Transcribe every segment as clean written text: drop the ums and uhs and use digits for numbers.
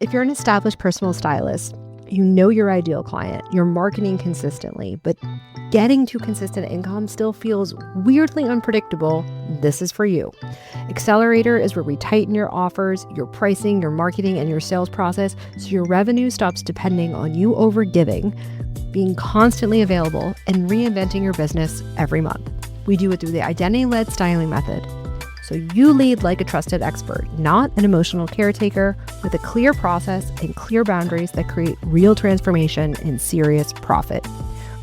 If you're an established personal stylist, you know your ideal client, you're marketing consistently, but getting to consistent income still feels weirdly unpredictable, this is for you. Accelerator is where we tighten your offers, your pricing, your marketing, and your sales process so your revenue stops depending on you overgiving, being constantly available, and reinventing your business every month. We do it through the identity-led styling method. So you lead like a trusted expert, not an emotional caretaker, with a clear process and clear boundaries that create real transformation and serious profit.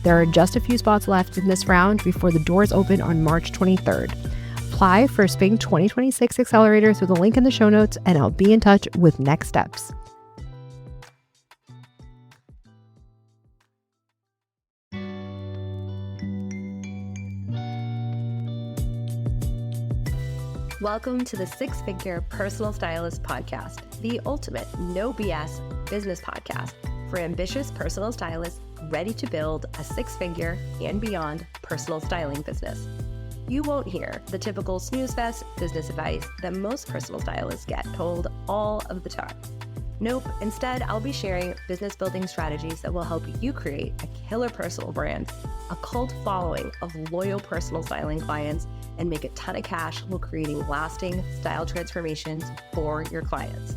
There are just a few spots left in this round before the doors open on March 23rd. Apply for Spring 2026 Accelerator through the link in the show notes, and I'll be in touch with next steps. Welcome to the Six Figure Personal Stylist Podcast, the ultimate no BS business podcast for ambitious personal stylists ready to build a six-figure and beyond personal styling business. You won't hear the typical snooze fest business advice that most personal stylists get told all of the time. Nope, instead I'll be sharing business building strategies that will help you create a killer personal brand, a cult following of loyal personal styling clients, and make a ton of cash while creating lasting style transformations for your clients.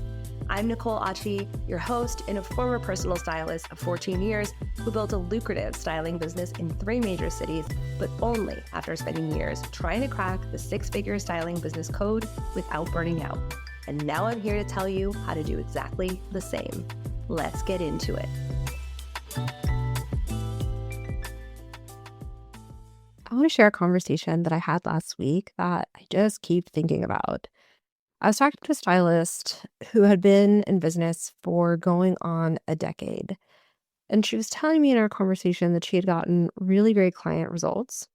I'm Nicole Achi, your host and a former personal stylist of 14 years who built a lucrative styling business in 3 major cities, but only after spending years trying to crack the six-figure styling business code without burning out. And now I'm here to tell you how to do exactly the same. Let's get into it. I want to share a conversation that I had last week that I just keep thinking about. I was talking to a stylist who had been in business for going on a decade. And she was telling me in our conversation that she had gotten really great client results,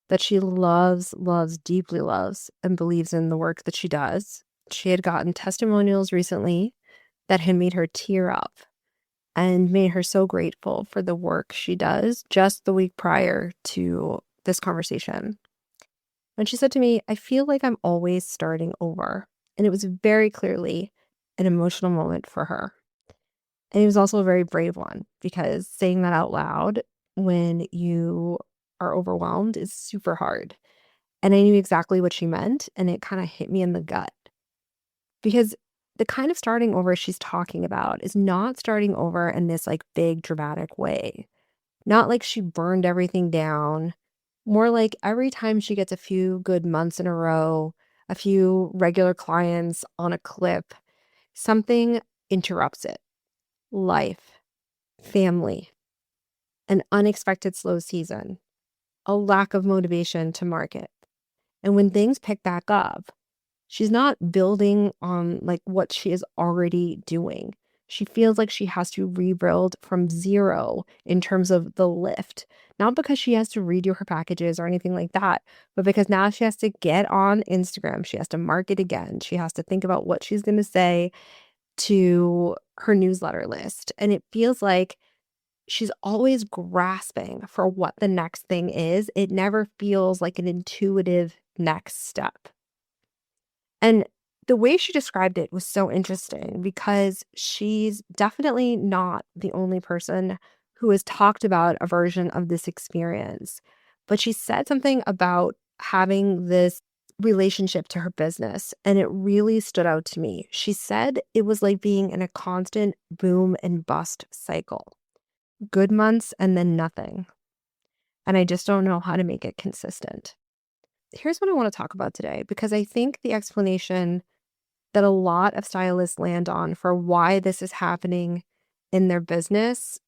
that she loves, deeply loves, and believes in the work that she does. She had gotten testimonials recently that had made her tear up and made her so grateful for the work she does just the week prior to this conversation. And she said to me, I feel like I'm always starting over. And it was very clearly an emotional moment for her. And it was also a very brave one, because saying that out loud when you are overwhelmed is super hard. And I knew exactly what she meant, and it kind of hit me in the gut. Because the kind of starting over she's talking about is not starting over in this like big dramatic way. Not like she burned everything down. More like every time she gets a few good months in a row, a few regular clients on a clip, something interrupts it. Life, family, an unexpected slow season, a lack of motivation to market. And when things pick back up, she's not building on like what she is already doing. She feels like she has to rebuild from zero in terms of the lift, not because she has to redo her packages or anything like that, but because now she has to get on Instagram. She has to market again. She has to think about what she's going to say to her newsletter list. And it feels like she's always grasping for what the next thing is. It never feels like an intuitive next step. And the way she described it was so interesting, because she's definitely not the only person who has talked about a version of this experience. But she said something about having this relationship to her business, and it really stood out to me. She said it was like being in a constant boom and bust cycle. Good months and then nothing. And I just don't know how to make it consistent. Here's what I want to talk about today, because I think the explanation that a lot of stylists land on for why this is happening in their business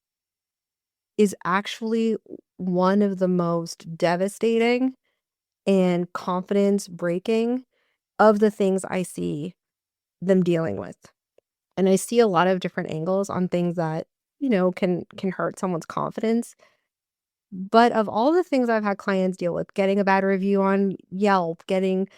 is actually one of the most devastating and confidence breaking of the things I see them dealing with. And I see a lot of different angles on things that, can hurt someone's confidence. But of all the things I've had clients deal with, getting a bad review on Yelp, getting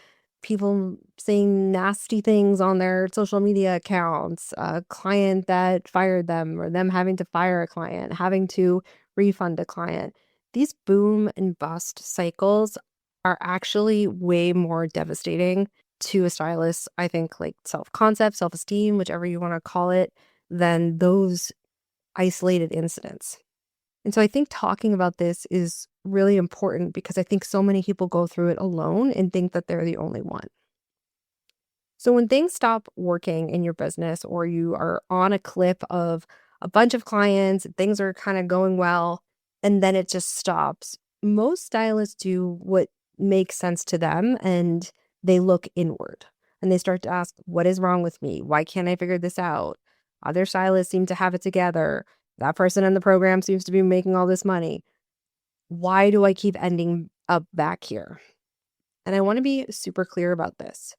people saying nasty things on their social media accounts, a client that fired them, or them having to fire a client, having to refund a client. These boom and bust cycles are actually way more devastating to a stylist, I think, like self-concept, self-esteem, whichever you want to call it, than those isolated incidents. And so I think talking about this is really important because I think so many people go through it alone and think that they're the only one. So when things stop working in your business or you are on a clip of a bunch of clients, things are kind of going well, and then it just stops, most stylists do what makes sense to them and they look inward and they start to ask, what is wrong with me? Why can't I figure this out? Other stylists seem to have it together. That person in the program seems to be making all this money. Why do I keep ending up back here? And I want to be super clear about this.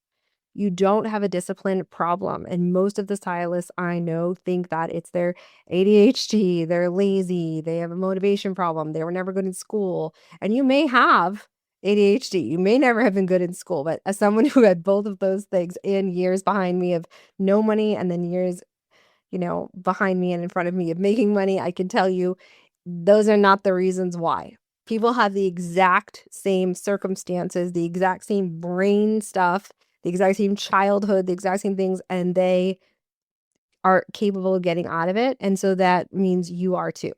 You don't have a discipline problem. And most of the stylists I know think that it's their ADHD, they're lazy, they have a motivation problem, they were never good in school. And you may have ADHD, you may never have been good in school, but as someone who had both of those things in years behind me of no money and then years, behind me and in front of me of making money, I can tell you those are not the reasons why. People have the exact same circumstances, the exact same brain stuff, the exact same childhood, the exact same things, and they are capable of getting out of it. And so that means you are too.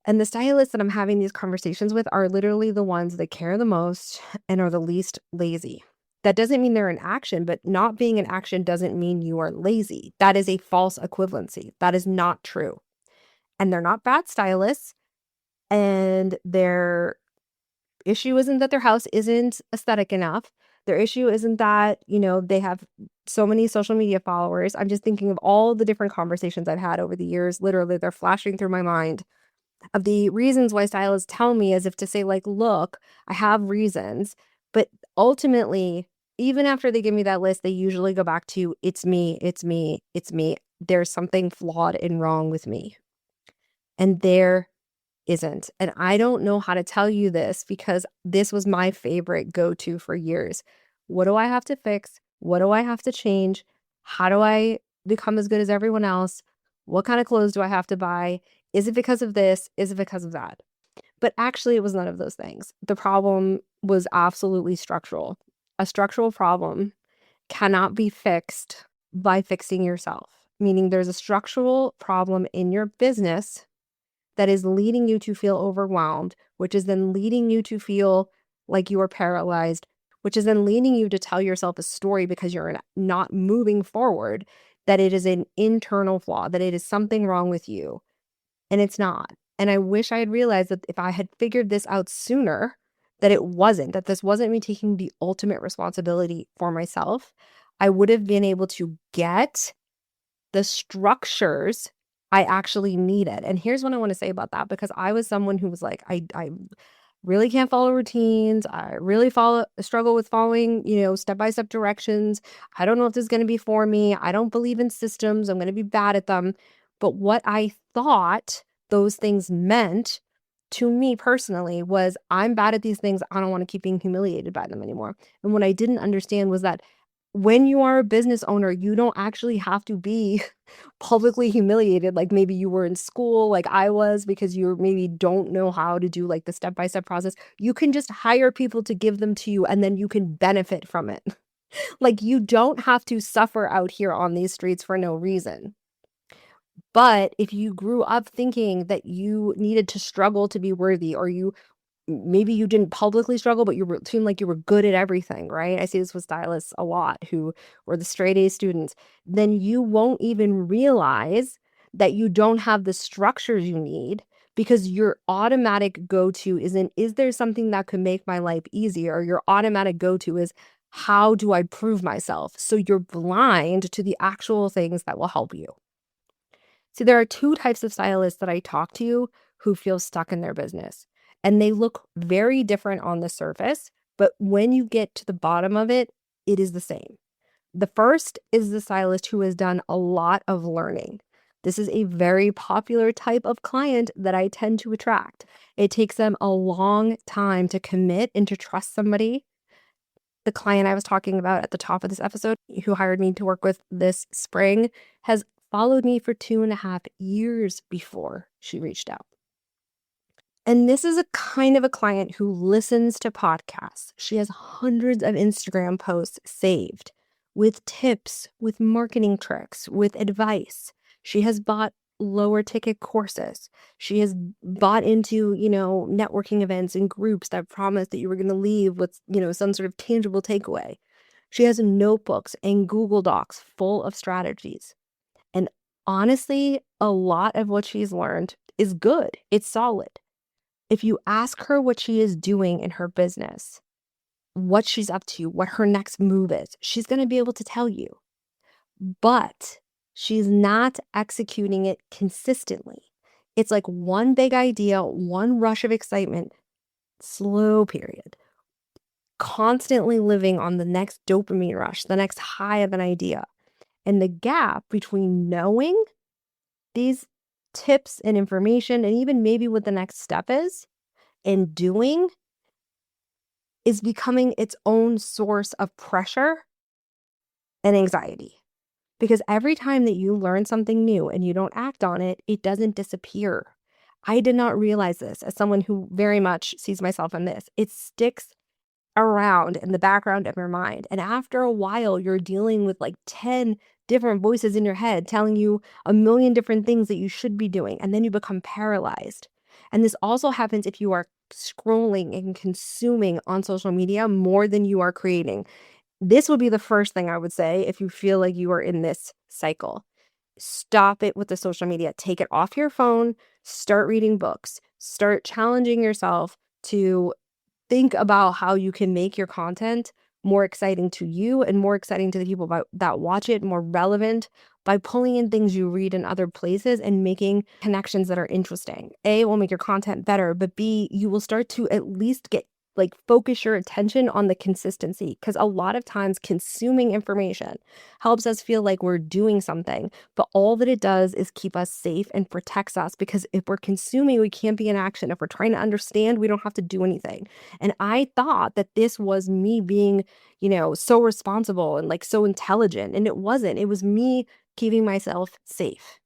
And the stylists that I'm having these conversations with are literally the ones that care the most and are the least lazy. That doesn't mean they're in action, but not being in action doesn't mean you are lazy. That is a false equivalency. That is not true. And they're not bad stylists. And their issue isn't that their house isn't aesthetic enough. Their issue isn't that, they have so many social media followers. I'm just thinking of all the different conversations I've had over the years. Literally, they're flashing through my mind of the reasons why stylists tell me as if to say, like, look, I have reasons. But ultimately, even after they give me that list, they usually go back to, it's me, it's me, it's me. There's something flawed and wrong with me. And there isn't. And I don't know how to tell you this because this was my favorite go-to for years. What do I have to fix? What do I have to change? How do I become as good as everyone else? What kind of clothes do I have to buy? Is it because of this? Is it because of that? But actually, it was none of those things. The problem was absolutely structural. A structural problem cannot be fixed by fixing yourself, meaning there's a structural problem in your business that is leading you to feel overwhelmed, which is then leading you to feel like you are paralyzed, which is then leading you to tell yourself a story because you're not moving forward, that it is an internal flaw, that it is something wrong with you. And it's not. And I wish I had realized that if I had figured this out sooner, that it wasn't, that this wasn't me taking the ultimate responsibility for myself, I would have been able to get the structures I actually needed. And here's what I want to say about that, because I was someone who was like, I really can't follow routines. I really struggle with following, step-by-step directions. I don't know if this is going to be for me. I don't believe in systems. I'm going to be bad at them. But what I thought those things meant to me personally was I'm bad at these things. I don't want to keep being humiliated by them anymore. And what I didn't understand was that when you are a business owner, you don't actually have to be publicly humiliated like maybe you were in school, like I was, because you maybe don't know how to do like the step-by-step process. You can just hire people to give them to you and then you can benefit from it. Like you don't have to suffer out here on these streets for no reason. But if you grew up thinking that you needed to struggle to be worthy, or maybe you didn't publicly struggle, but seemed like you were good at everything, right? I see this with stylists a lot who were the straight A students. Then you won't even realize that you don't have the structures you need, because your automatic go-to isn't, is there something that could make my life easier? Your automatic go-to is, how do I prove myself? So you're blind to the actual things that will help you. See, there are two types of stylists that I talk to who feel stuck in their business. And they look very different on the surface, but when you get to the bottom of it, it is the same. The first is the stylist who has done a lot of learning. This is a very popular type of client that I tend to attract. It takes them a long time to commit and to trust somebody. The client I was talking about at the top of this episode, who hired me to work with this spring, has followed me for 2.5 years before she reached out. And this is a kind of a client who listens to podcasts. She has hundreds of Instagram posts saved with tips, with marketing tricks, with advice. She has bought lower ticket courses. She has bought into, networking events and groups that promise that you were going to leave with, some sort of tangible takeaway. She has notebooks and Google Docs full of strategies. And honestly, a lot of what she's learned is good. It's solid. If you ask her what she is doing in her business, what she's up to, what her next move is, she's going to be able to tell you. But she's not executing it consistently. It's like one big idea, one rush of excitement, slow period. Constantly living on the next dopamine rush, the next high of an idea. And the gap between knowing these tips and information, and even maybe what the next step is, and doing is becoming its own source of pressure and anxiety. Because every time that you learn something new and you don't act on it, it doesn't disappear. I did not realize this as someone who very much sees myself in this. It sticks around in the background of your mind. And after a while, you're dealing with like 10 different voices in your head telling you a million different things that you should be doing. And then you become paralyzed. And this also happens if you are scrolling and consuming on social media more than you are creating. This would be the first thing I would say if you feel like you are in this cycle. Stop it with the social media. Take it off your phone. Start reading books. Start challenging yourself to think about how you can make your content more exciting to you and more exciting to the people that watch it, more relevant by pulling in things you read in other places and making connections that are interesting. A, will make your content better, but B, you will start to at least focus your attention on the consistency, because a lot of times consuming information helps us feel like we're doing something, but all that it does is keep us safe and protects us, because if we're consuming, we can't be in action. If we're trying to understand, we don't have to do anything. And I thought that this was me being, so responsible and so intelligent, and it wasn't. It was me keeping myself safe.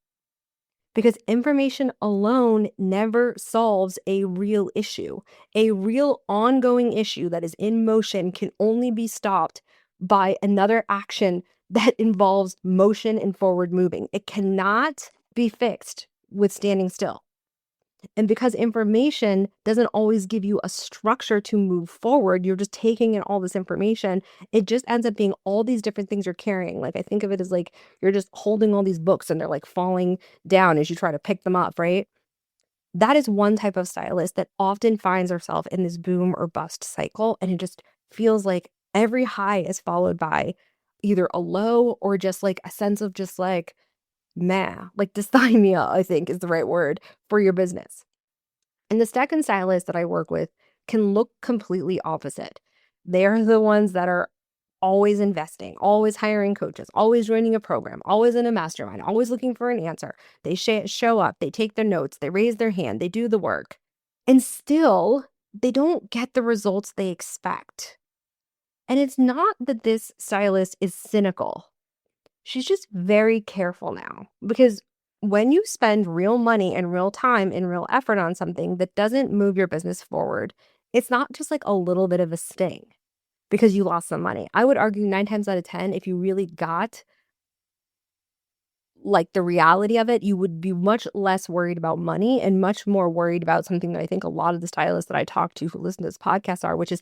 Because information alone never solves a real issue. A real ongoing issue that is in motion can only be stopped by another action that involves motion and forward moving. It cannot be fixed with standing still. And because information doesn't always give you a structure to move forward, you're just taking in all this information. It just ends up being all these different things you're carrying. I think of it as you're just holding all these books and they're falling down as you try to pick them up, right? That is one type of stylist that often finds herself in this boom or bust cycle. And it just feels like every high is followed by either a low or just a sense of just dysthymia, I think is the right word for your business. And the second stylist that I work with can look completely opposite. They're the ones that are always investing, always hiring coaches, always joining a program, always in a mastermind, always looking for an answer. They show up, they take their notes, they raise their hand, they do the work. And still, they don't get the results they expect. And it's not that this stylist is cynical. She's just very careful now, because when you spend real money and real time and real effort on something that doesn't move your business forward, it's not just a little bit of a sting because you lost some money. I would argue 9 times out of 10, if you really got the reality of it, you would be much less worried about money and much more worried about something that I think a lot of the stylists that I talk to who listen to this podcast are, which is,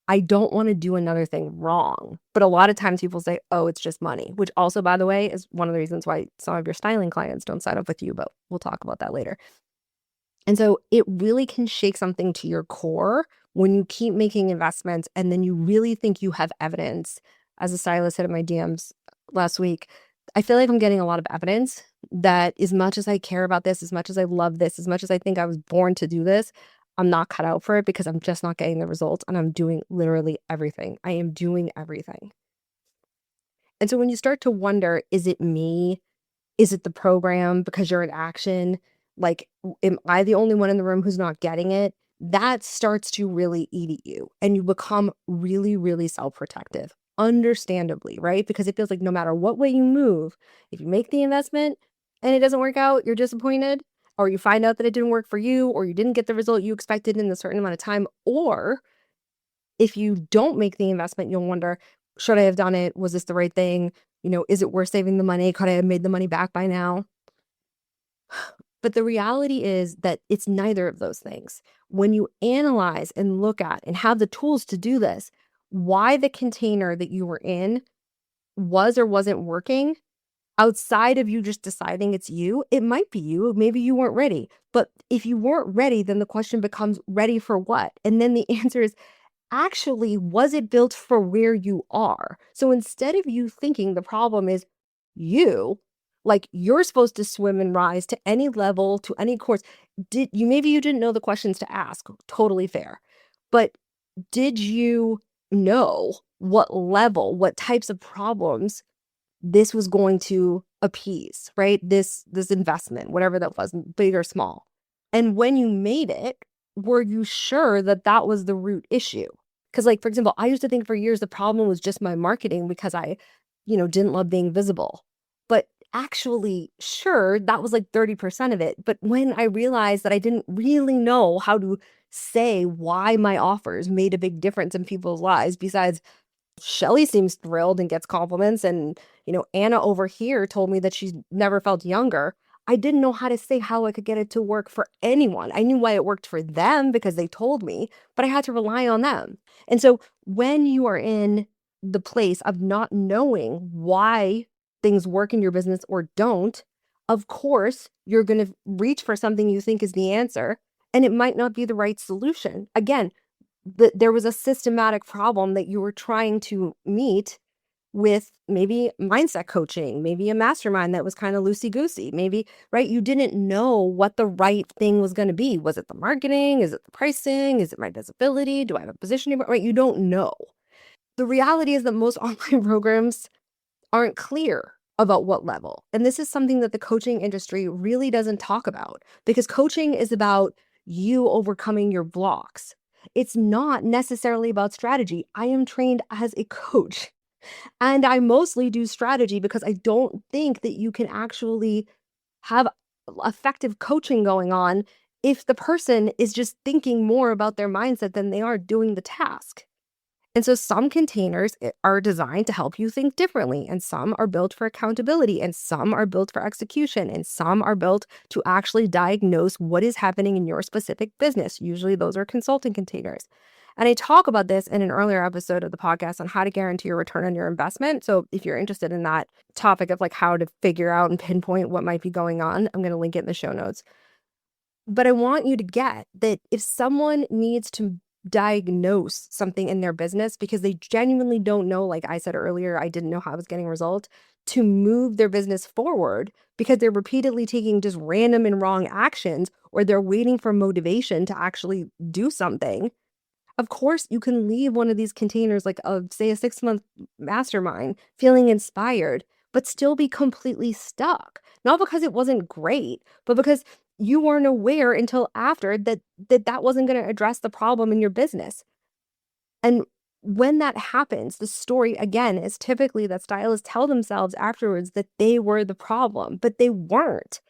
I don't want to do another thing wrong. But a lot of times people say, oh, it's just money, which also, by the way, is one of the reasons why some of your styling clients don't sign up with you, but we'll talk about that later. And so it really can shake something to your core when you keep making investments and then you really think you have evidence. As a stylist hit in my DMs last week, I feel like I'm getting a lot of evidence that as much as I care about this, as much as I love this, as much as I think I was born to do this, I'm not cut out for it because I'm just not getting the results, and I'm doing literally everything. I am doing everything. And so when you start to wonder, is it me? Is it the program because you're in action? Am I the only one in the room who's not getting it? That starts to really eat at you, and you become really, really self-protective, understandably, right? Because it feels like no matter what way you move, if you make the investment and it doesn't work out, you're disappointed, or you find out that it didn't work for you, or you didn't get the result you expected in a certain amount of time, or if you don't make the investment, you'll wonder, should I have done it? Was this the right thing? Is it worth saving the money? Could I have made the money back by now? But the reality is that it's neither of those things. When you analyze and look at and have the tools to do this, why the container that you were in was or wasn't working, outside of you just deciding it's you, it might be you. Maybe you weren't ready. But if you weren't ready, then the question becomes, ready for what? And then the answer is, actually, was it built for where you are? So instead of you thinking the problem is you, like you're supposed to swim and rise to any level, to any course, maybe you didn't know the questions to ask, totally fair. But did you know what level, what types of problems this was going to appease, right? This investment, whatever that was, big or small. And when you made it, were you sure that that was the root issue? Because, like, for example, I used to think for years the problem was just my marketing because I, didn't love being visible. But actually, sure, that was like 30% of it. But when I realized that I didn't really know how to say why my offers made a big difference in people's lives, besides Shelly seems thrilled and gets compliments. And, Anna over here told me that she's never felt younger. I didn't know how to say how I could get it to work for anyone. I knew why it worked for them because they told me, but I had to rely on them. And so when you are in the place of not knowing why things work in your business or don't, of course, you're going to reach for something you think is the answer, and it might not be the right solution. Again, there was a systematic problem that you were trying to meet with maybe mindset coaching, maybe a mastermind that was kind of loosey-goosey, maybe, right? You didn't know what the right thing was going to be. Was it the marketing? Is it the pricing? Is it my visibility? Do I have a positioning? Right? You don't know. The reality is that most online programs aren't clear about what level. And this is something that the coaching industry really doesn't talk about, because coaching is about you overcoming your blocks. It's not necessarily about strategy. I am trained as a coach, and I mostly do strategy because I don't think that you can actually have effective coaching going on if the person is just thinking more about their mindset than they are doing the task. And so some containers are designed to help you think differently, and some are built for accountability, and some are built for execution, and some are built to actually diagnose what is happening in your specific business. Usually those are consulting containers. And I talk about this in an earlier episode of the podcast on how to guarantee your return on your investment. So if you're interested in that topic of like how to figure out and pinpoint what might be going on, I'm going to link it in the show notes. But I want you to get that if someone needs to diagnose something in their business because they genuinely don't know, like I said earlier, I didn't know how I was getting results, to move their business forward because they're repeatedly taking just random and wrong actions, or they're waiting for motivation to actually do something. Of course, you can leave one of these containers, like say a 6-month mastermind, feeling inspired, but still be completely stuck. Not because it wasn't great, but because you weren't aware until after that wasn't going to address the problem in your business. And when that happens, the story again is typically that stylists tell themselves afterwards that they were the problem, but they weren't.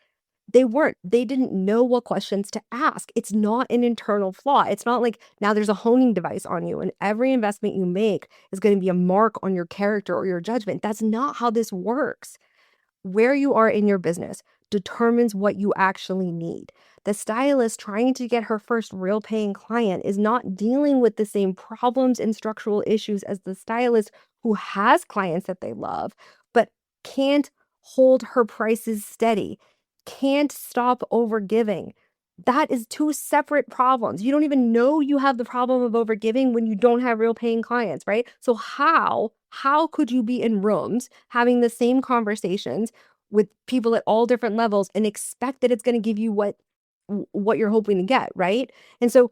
They weren't. They didn't know what questions to ask. It's not an internal flaw. It's not like now there's a honing device on you and every investment you make is going to be a mark on your character or your judgment. That's not how this works. Where you are in your business determines what you actually need. The stylist trying to get her first real paying client is not dealing with the same problems and structural issues as the stylist who has clients that they love, but can't hold her prices steady, can't stop overgiving. That is two separate problems. You don't even know you have the problem of overgiving when you don't have real paying clients, right? So how could you be in rooms having the same conversations with people at all different levels and expect that it's going to give you what you're hoping to get, right? And so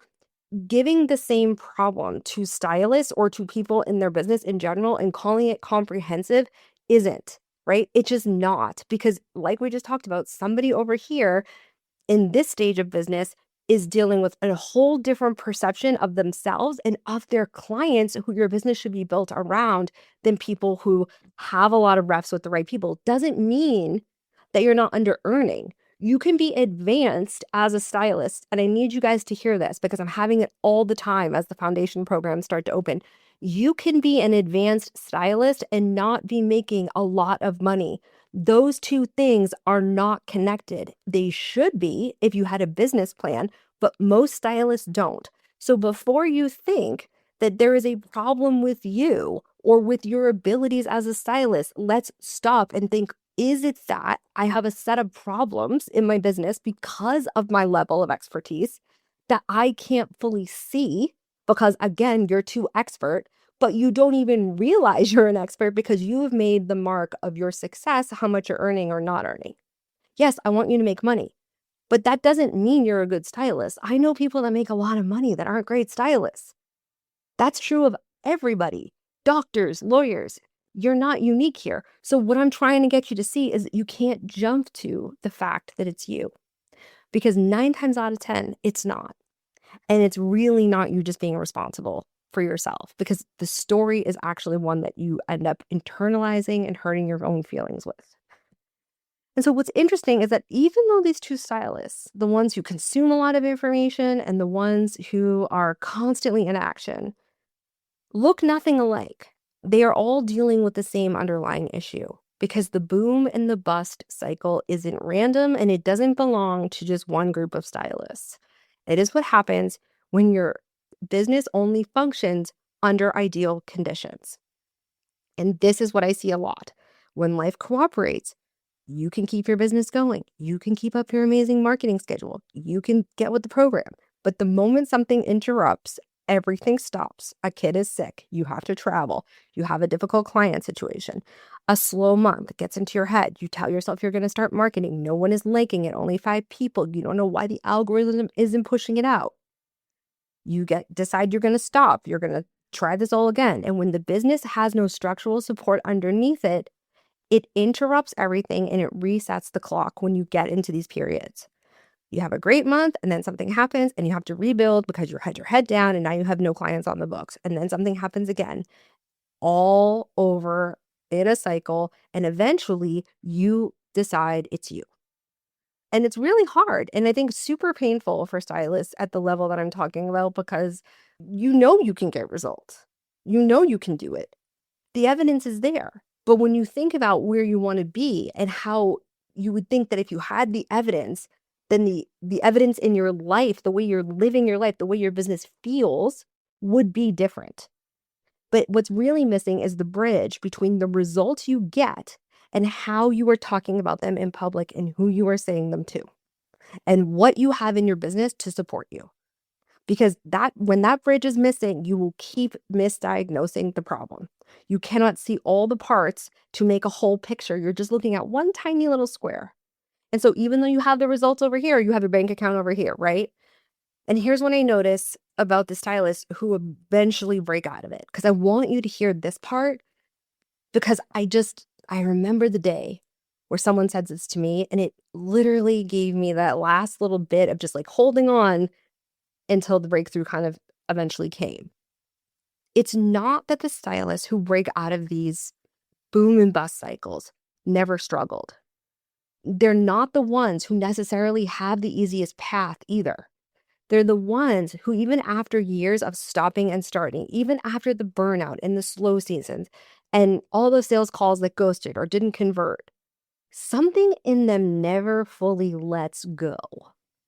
giving the same problem to stylists or to people in their business in general and calling it comprehensive isn't, right? It's just not, because like we just talked about, somebody over here in this stage of business is dealing with a whole different perception of themselves and of their clients who your business should be built around than people who have a lot of reps with the right people. Doesn't mean that you're not under earning. You can be advanced as a stylist, and I need you guys to hear this because I'm having it all the time as the foundation programs start to open. You can be an advanced stylist and not be making a lot of money. Those two things are not connected. They should be if you had a business plan, but most stylists don't. So before you think that there is a problem with you or with your abilities as a stylist, let's stop and think, is it that I have a set of problems in my business because of my level of expertise that I can't fully see because, again, you're too expert, but you don't even realize you're an expert because you have made the mark of your success how much you're earning or not earning. Yes, I want you to make money, but that doesn't mean you're a good stylist. I know people that make a lot of money that aren't great stylists. That's true of everybody, doctors, lawyers. You're not unique here. So what I'm trying to get you to see is that you can't jump to the fact that it's you because 9 times out of 10, it's not. And it's really not you just being responsible for yourself because the story is actually one that you end up internalizing and hurting your own feelings with. And so what's interesting is that even though these two stylists, the ones who consume a lot of information and the ones who are constantly in action, look nothing alike, they are all dealing with the same underlying issue because the boom and the bust cycle isn't random and it doesn't belong to just one group of stylists. It is what happens when your business only functions under ideal conditions. And this is what I see a lot. When life cooperates, you can keep your business going. You can keep up your amazing marketing schedule. You can get with the program. But the moment something interrupts, everything stops. A kid is sick. You have to travel. You have a difficult client situation. A slow month gets into your head. You tell yourself you're going to start marketing. No one is liking it. Only 5 people. You don't know why the algorithm isn't pushing it out. You decide you're going to stop. You're going to try this all again. And when the business has no structural support underneath it, it interrupts everything and it resets the clock when you get into these periods. You have a great month and then something happens and you have to rebuild because you had your head down and now you have no clients on the books. And then something happens again, all over in a cycle. And eventually you decide it's you. And it's really hard. And I think super painful for stylists at the level that I'm talking about because you know you can get results. You know you can do it. The evidence is there. But when you think about where you want to be and how you would think that if you had the evidence, then the evidence in your life, the way you're living your life, the way your business feels would be different. But what's really missing is the bridge between the results you get and how you are talking about them in public and who you are saying them to and what you have in your business to support you. Because when that bridge is missing, you will keep misdiagnosing the problem. You cannot see all the parts to make a whole picture. You're just looking at one tiny little square. And so even though you have the results over here, you have your bank account over here, right? And here's what I notice about the stylists who eventually break out of it. Because I want you to hear this part because I remember the day where someone said this to me and it literally gave me that last little bit of just like holding on until the breakthrough kind of eventually came. It's not that the stylists who break out of these boom and bust cycles never struggled. They're not the ones who necessarily have the easiest path either. They're the ones who, even after years of stopping and starting, even after the burnout and the slow seasons and all those sales calls that ghosted or didn't convert, something in them never fully lets go.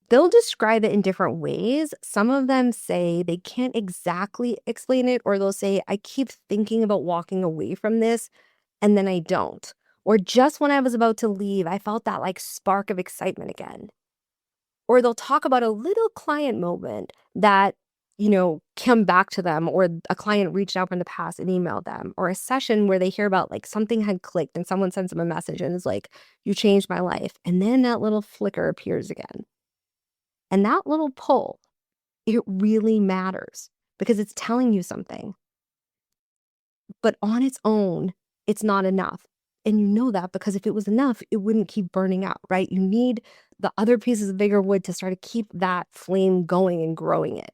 They'll describe it in different ways. Some of them say they can't exactly explain it, or they'll say, I keep thinking about walking away from this, and then I don't. Or just when I was about to leave, I felt that like spark of excitement again. Or they'll talk about a little client moment that, come back to them, or a client reached out from the past and emailed them, or a session where they hear about like something had clicked and someone sends them a message and is like, you changed my life. And then that little flicker appears again. And that little pull, it really matters because it's telling you something. But on its own, it's not enough. And you know that because if it was enough, it wouldn't keep burning out, right? You need the other pieces of bigger wood to start to keep that flame going and growing it.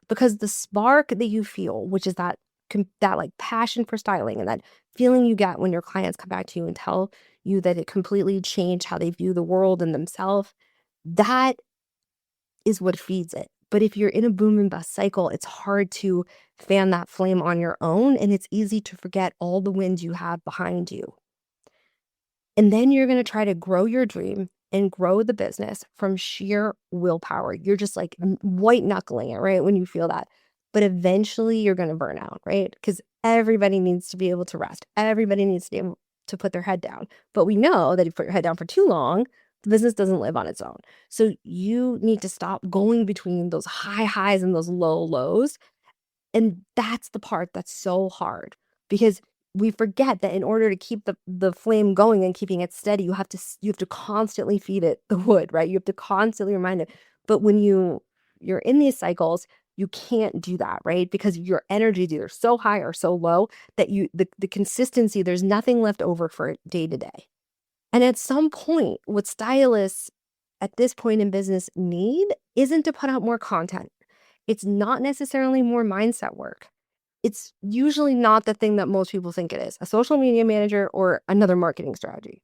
Because the spark that you feel, which is that like passion for styling and that feeling you get when your clients come back to you and tell you that it completely changed how they view the world and themselves, That is what feeds it. But if you're in a boom and bust cycle, it's hard to fan that flame on your own, and it's easy to forget all the wins you have behind you. And then you're going to try to grow your dream and grow the business from sheer willpower. You're just like white knuckling it, right? When you feel that. But eventually you're going to burn out, right? Because everybody needs to be able to rest. Everybody needs to be able to put their head down. But we know that if you put your head down for too long, the business doesn't live on its own. So you need to stop going between those high highs and those low lows. And that's the part that's so hard because we forget that in order to keep the flame going and keeping it steady, you have to constantly feed it the wood, right? You have to constantly remind it. But when you're in these cycles, you can't do that, right? Because your energy is either so high or so low that the consistency, there's nothing left over for it day to day. And at some point, what stylists at this point in business need isn't to put out more content. It's not necessarily more mindset work. It's usually not the thing that most people think it is, a social media manager or another marketing strategy.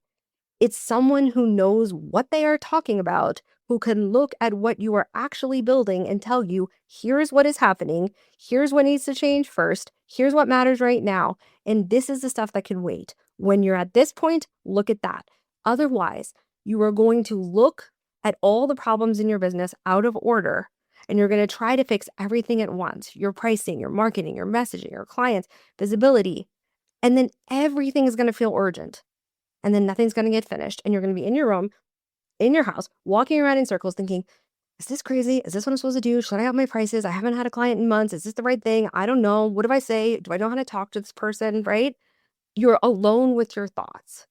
It's someone who knows what they are talking about, who can look at what you are actually building and tell you, here's what is happening, here's what needs to change first, here's what matters right now, and this is the stuff that can wait. When you're at this point, look at that. Otherwise, you are going to look at all the problems in your business out of order, and you're going to try to fix everything at once, your pricing, your marketing, your messaging, your clients, visibility, and then everything is going to feel urgent and then nothing's going to get finished. And you're going to be in your room, in your house, walking around in circles thinking, is this crazy? Is this what I'm supposed to do? Should I up my prices? I haven't had a client in months. Is this the right thing? I don't know. What do I say? Do I know how to talk to this person? Right? You're alone with your thoughts.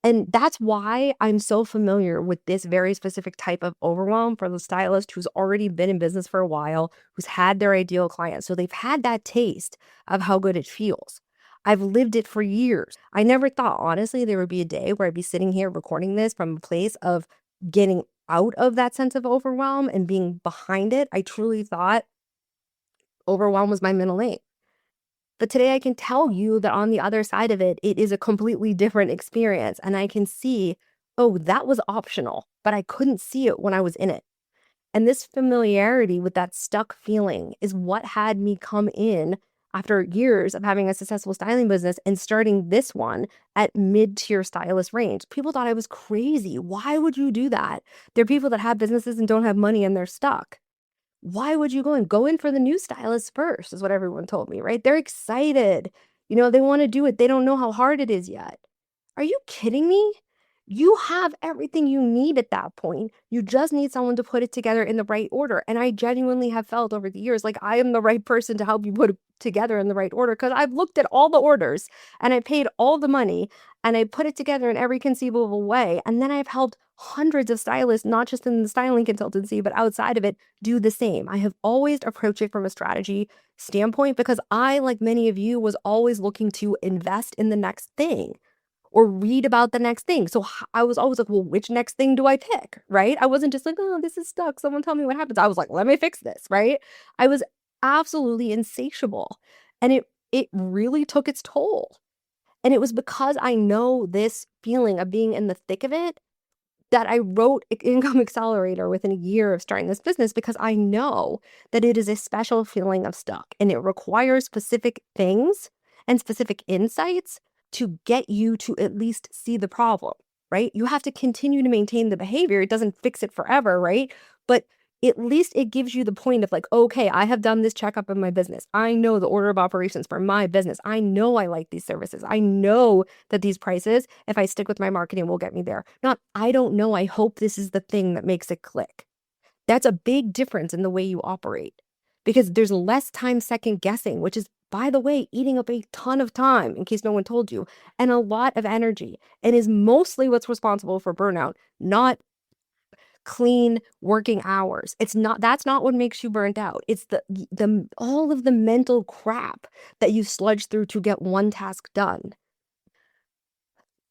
And that's why I'm so familiar with this very specific type of overwhelm for the stylist who's already been in business for a while, who's had their ideal client. So they've had that taste of how good it feels. I've lived it for years. I never thought, honestly, there would be a day where I'd be sitting here recording this from a place of getting out of that sense of overwhelm and being behind it. I truly thought overwhelm was my middle name. But today I can tell you that on the other side of it, it is a completely different experience. And I can see, oh, that was optional, but I couldn't see it when I was in it. And this familiarity with that stuck feeling is what had me come in after years of having a successful styling business and starting this one at mid-tier stylist range. People thought I was crazy. Why would you do that? There are people that have businesses and don't have money and they're stuck. Why would you go in? Go in for the new stylist first, is what everyone told me, right? They're excited. They want to do it. They don't know how hard it is yet. Are you kidding me? You have everything you need at that point. You just need someone to put it together in the right order. And I genuinely have felt over the years like I am the right person to help you put it together in the right order because I've looked at all the orders and I paid all the money and I put it together in every conceivable way. And then I've helped hundreds of stylists, not just in the styling consultancy, but outside of it, do the same. I have always approached it from a strategy standpoint because I, like many of you, was always looking to invest in the next thing or read about the next thing. So I was always like, well, which next thing do I pick? Right? I wasn't just like, oh, this is stuck. Someone tell me what happens. I was like, let me fix this. Right? I was absolutely insatiable. And it really took its toll. And it was because I know this feeling of being in the thick of it that I wrote Income Accelerator within a year of starting this business because I know that it is a special feeling of stuck and it requires specific things and specific insights to get you to at least see the problem, right? You have to continue to maintain the behavior. It doesn't fix it forever, right? But at least it gives you the point of like, okay, I have done this checkup in my business. I know the order of operations for my business. I know I like these services. I know that these prices, if I stick with my marketing, will get me there. Not, I don't know. I hope this is the thing that makes it click. That's a big difference in the way you operate because there's less time second guessing, which is, by the way, eating up a ton of time, in case no one told you, and a lot of energy, and is mostly what's responsible for burnout, not clean working hours. That's not what makes you burnt out. It's the all of the mental crap that you sludge through to get one task done.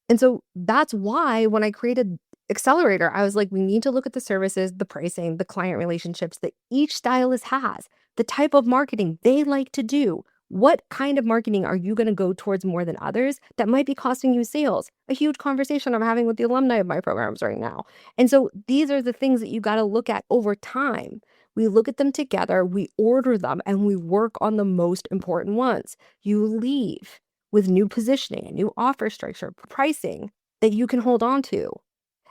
And so that's why when I created Accelerator, I was like, we need to look at the services, the pricing, the client relationships that each stylist has, the type of marketing they like to do. What kind of marketing are you going to go towards more than others that might be costing you sales? A huge conversation I'm having with the alumni of my programs right now. And so these are the things that you got to look at over time. We look at them together, we order them, and we work on the most important ones. You leave with new positioning, a new offer structure, pricing that you can hold on to.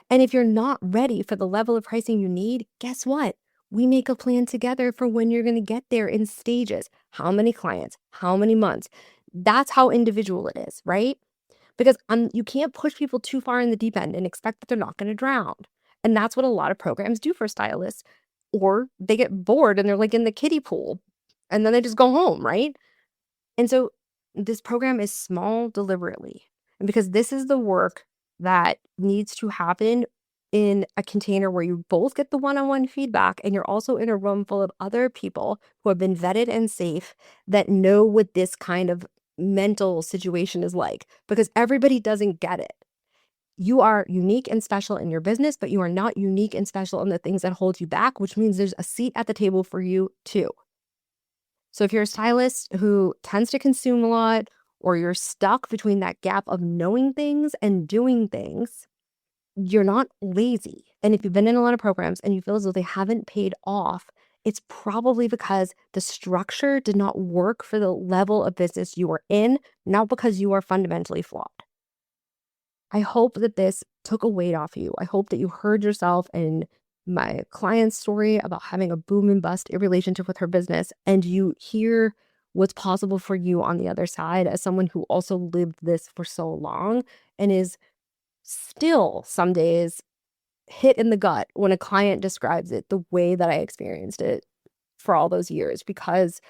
And if you're not ready for the level of pricing you need, guess what? We make a plan together for when you're going to get there in stages. How many clients? How many months? That's how individual it is, right? Because you can't push people too far in the deep end and expect that they're not going to drown. And that's what a lot of programs do for stylists. Or they get bored and they're like in the kiddie pool and then they just go home, right? And so this program is small deliberately. And because this is the work that needs to happen in a container where you both get the one-on-one feedback and you're also in a room full of other people who have been vetted and safe that know what this kind of mental situation is like, because everybody doesn't get it. You are unique and special in your business, but you are not unique and special in the things that hold you back, which means there's a seat at the table for you too. So if you're a stylist who tends to consume a lot, or you're stuck between that gap of knowing things and doing things, you're not lazy. And if you've been in a lot of programs and you feel as though they haven't paid off, it's probably because the structure did not work for the level of business you are in, not because you are fundamentally flawed. I hope that this took a weight off you. I hope that you heard yourself in my client's story about having a boom and bust relationship with her business, and you hear what's possible for you on the other side as someone who also lived this for so long and is still some days hit in the gut when a client describes it the way that I experienced it for all those years, because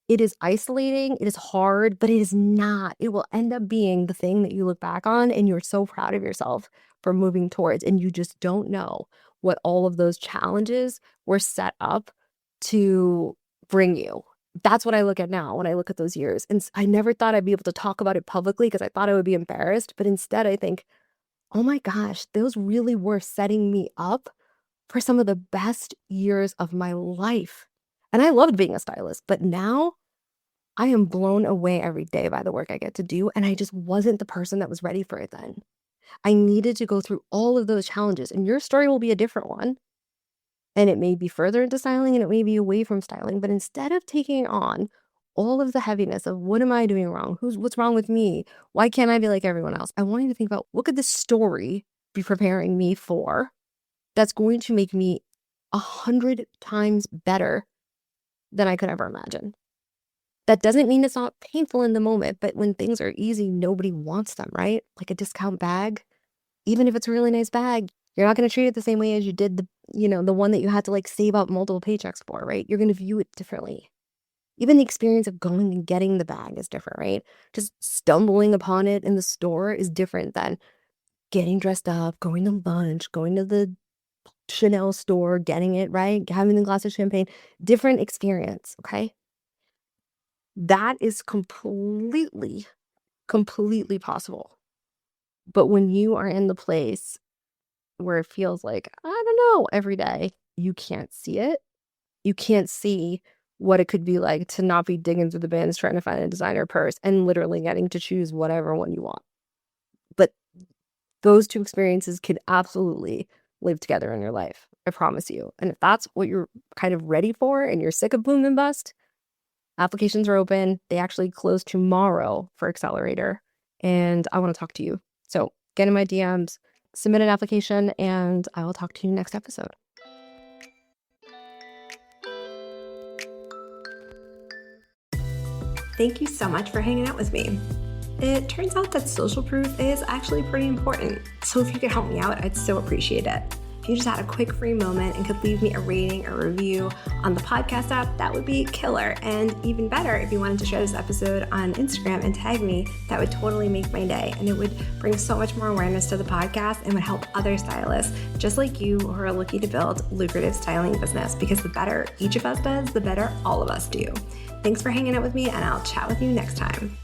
it is isolating, it is hard, but it is not. It will end up being the thing that you look back on and you're so proud of yourself for moving towards, and you just don't know what all of those challenges were set up to bring you. That's what I look at now when I look at those years. And I never thought I'd be able to talk about it publicly because I thought I would be embarrassed, but instead I think, oh my gosh, those really were setting me up for some of the best years of my life. And I loved being a stylist, but now I am blown away every day by the work I get to do. And I just wasn't the person that was ready for it then. I needed to go through all of those challenges, and your story will be a different one. And it may be further into styling and it may be away from styling, but instead of taking on all of the heaviness of what am I doing wrong? What's wrong with me? Why can't I be like everyone else? I want you to think about, what could this story be preparing me for that's going to make me 100 times better than I could ever imagine. That doesn't mean it's not painful in the moment, but when things are easy, nobody wants them, right? Like a discount bag, even if it's a really nice bag, you're not going to treat it the same way as you did the one that you had to like save up multiple paychecks for, right? You're going to view it differently. Even the experience of going and getting the bag is different, right? Just stumbling upon it in the store is different than getting dressed up, going to lunch, going to the Chanel store, getting it, right? Having a glass of champagne, different experience, okay? That is completely possible. But when you are in the place where it feels like, I don't know, every day, you can't see it. You can't see what it could be like to not be digging through the bins trying to find a designer purse and literally getting to choose whatever one you want. But those two experiences could absolutely live together in your life. I promise you. And if that's what you're kind of ready for and you're sick of boom and bust, applications are open. They actually close tomorrow for Accelerator, and I want to talk to you. So get in my DMs, submit an application, and I will talk to you next episode. Thank you so much for hanging out with me. It turns out that social proof is actually pretty important, so if you could help me out, I'd so appreciate it. If you just had a quick free moment and could leave me a rating or review on the podcast app, that would be killer. And even better, if you wanted to share this episode on Instagram and tag me, that would totally make my day. And it would bring so much more awareness to the podcast and would help other stylists just like you who are looking to build lucrative styling business, because the better each of us does, the better all of us do. Thanks for hanging out with me, and I'll chat with you next time.